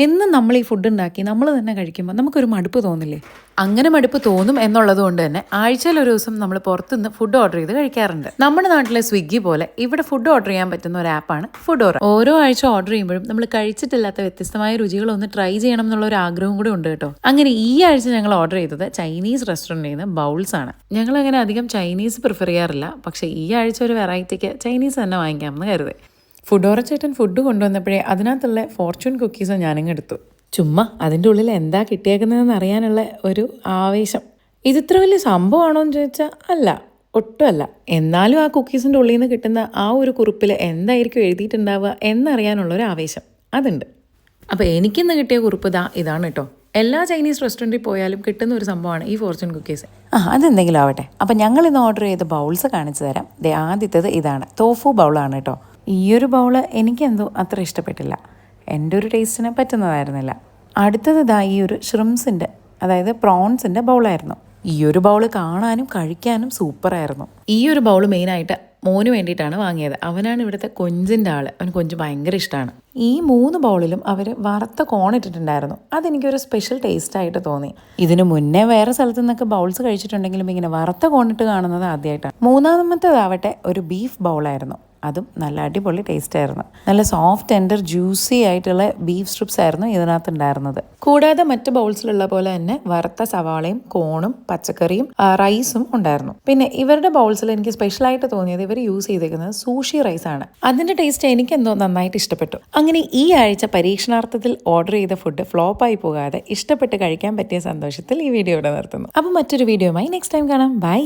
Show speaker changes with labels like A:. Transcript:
A: എന്നും നമ്മൾ ഈ ഫുഡ് ഉണ്ടാക്കി നമ്മൾ തന്നെ കഴിക്കുമ്പോൾ നമുക്കൊരു മടുപ്പ് തോന്നില്ലേ? അങ്ങനെ മടുപ്പ് തോന്നും എന്നുള്ളത് കൊണ്ട് തന്നെ ആഴ്ചയിൽ ഒരു ദിവസം നമ്മൾ പുറത്തുനിന്ന് ഫുഡ് ഓർഡർ ചെയ്ത് കഴിക്കാറുണ്ട്. നമ്മുടെ നാട്ടിലെ സ്വിഗ്ഗി പോലെ ഇവിടെ ഫുഡ് ഓർഡർ ചെയ്യാൻ പറ്റുന്ന ഒരു ആപ്പാണ് ഫുഡോറ. ഓരോ ആഴ്ച ഓർഡർ ചെയ്യുമ്പോഴും നമ്മൾ കഴിച്ചിട്ടില്ലാത്ത വ്യത്യസ്തമായ രുചികളൊന്ന് ട്രൈ ചെയ്യണം എന്നുള്ള ഒരു ആഗ്രഹം കൂടി ഉണ്ട് കേട്ടോ. അങ്ങനെ ഈ ആഴ്ച ഞങ്ങൾ ഓർഡർ ചെയ്തത് ചൈനീസ് റെസ്റ്റോറൻറ്റിൽ നിന്ന് ബൗൾസ് ആണ്. ഞങ്ങൾ അങ്ങനെ അധികം ചൈനീസ് പ്രിഫർ ചെയ്യാറില്ല, പക്ഷേ ഈ ആഴ്ച ഒരു വെറൈറ്റിക്ക് ചൈനീസ് തന്നെ വാങ്ങിക്കാമെന്ന് കരുതി. ഫുഡോറ ചേട്ടൻ ഫുഡ് കൊണ്ടുവന്നപ്പോഴേ അതിനകത്തുള്ള ഫോർച്യൂൺ കുക്കീസ് ഞാനിങ്ങ് എടുത്തു. ചുമ്മാ അതിൻ്റെ ഉള്ളിൽ എന്താ കിട്ടിയേക്കുന്നതെന്ന് അറിയാനുള്ള ഒരു ആവേശം. ഇതിത്ര വലിയ സംഭവമാണോ എന്ന് ചോദിച്ചാൽ അല്ല, ഒട്ടുമല്ല. എന്നാലും ആ കുക്കീസിൻ്റെ ഉള്ളിൽ നിന്ന് കിട്ടുന്ന ആ ഒരു കുറിപ്പിൽ എന്തായിരിക്കും എഴുതിയിട്ടുണ്ടാവുക എന്നറിയാനുള്ളൊരു ആവേശം അതുണ്ട്. അപ്പോൾ എനിക്കിന്ന് കിട്ടിയ കുറിപ്പ് ഇതാണ് കേട്ടോ. എല്ലാ ചൈനീസ് റെസ്റ്റോറൻറ്റിൽ പോയാലും കിട്ടുന്ന ഒരു സംഭവമാണ് ഈ ഫോർച്യൂൺ കുക്കീസ്. അതെന്തെങ്കിലും ആവട്ടെ. അപ്പം ഞങ്ങളിന്ന് ഓർഡർ ചെയ്ത ബൗൾസ് കാണിച്ചു തരാം. ആദ്യത്തേത് ഇതാണ്, തോഫു ബൗളാണ് കേട്ടോ. ഈ ഒരു ബൗള് എനിക്കെന്തോ അത്ര ഇഷ്ടപ്പെട്ടില്ല, എൻ്റെ ഒരു ടേസ്റ്റിന് പറ്റുന്നതായിരുന്നില്ല. അടുത്തത് ഈ ഒരു ഷ്രിംസിൻ്റെ, അതായത് പ്രോൺസിൻ്റെ ബൗളായിരുന്നു. ഈ ഒരു ബൗള് കാണാനും കഴിക്കാനും സൂപ്പറായിരുന്നു. ഈ ഒരു ബൗള് മെയിനായിട്ട് മോന് വേണ്ടിയിട്ടാണ് വാങ്ങിയത്. അവനാണ് ഇവിടുത്തെ കൊഞ്ചിൻ്റെ ആൾ. അവന് കൊഞ്ച് ഭയങ്കര ഇഷ്ടമാണ്. ഈ 3 ബൗളിലും അവർ വറുത്ത കോൺ ഇട്ടിട്ടുണ്ടായിരുന്നു. അതെനിക്കൊരു സ്പെഷ്യൽ ടേസ്റ്റായിട്ട് തോന്നി. ഇതിനു മുന്നേ വേറെ സ്ഥലത്തു നിന്നൊക്കെ ബൗൾസ് കഴിച്ചിട്ടുണ്ടെങ്കിലും ഇങ്ങനെ വറുത്ത കോണിട്ട് കാണുന്നത് ആദ്യമായിട്ടാണ്. മൂന്നാമത്തേതാവട്ടെ ഒരു ബീഫ് ബൗളായിരുന്നു. അതും നല്ല അടിപൊളി ടേസ്റ്റ് ആയിരുന്നു. നല്ല സോഫ്റ്റ് ടെൻഡർ ജ്യൂസി ആയിട്ടുള്ള ബീഫ് സ്ട്രിപ്സ് ആയിരുന്നു ഇതിനകത്ത് ഉണ്ടായിരുന്നത്. കൂടാതെ മറ്റ് ബൗൾസിലുള്ള പോലെ തന്നെ വറുത്ത സവാളയും കോണും പച്ചക്കറിയും റൈസും ഉണ്ടായിരുന്നു. പിന്നെ ഇവരുടെ ബൗൾസിൽ എനിക്ക് സ്പെഷ്യലായിട്ട് തോന്നിയത് ഇവർ യൂസ് ചെയ്തേക്കുന്നത് സൂഷി റൈസ് ആണ്. അതിന്റെ ടേസ്റ്റ് എനിക്കെന്തോ നന്നായിട്ട് ഇഷ്ടപ്പെട്ടു. അങ്ങനെ ഈ ആഴ്ച പരീക്ഷണാർത്ഥത്തിൽ ഓർഡർ ചെയ്ത ഫുഡ് ഫ്ലോപ്പായി പോകാതെ ഇഷ്ടപ്പെട്ട് കഴിക്കാൻ പറ്റിയ സന്തോഷത്തിൽ ഈ വീഡിയോ ഇവിടെ നിർത്തുന്നു. അപ്പോൾ മറ്റൊരു വീഡിയോയുമായി നെക്സ്റ്റ് ടൈം കാണാം. ബൈ.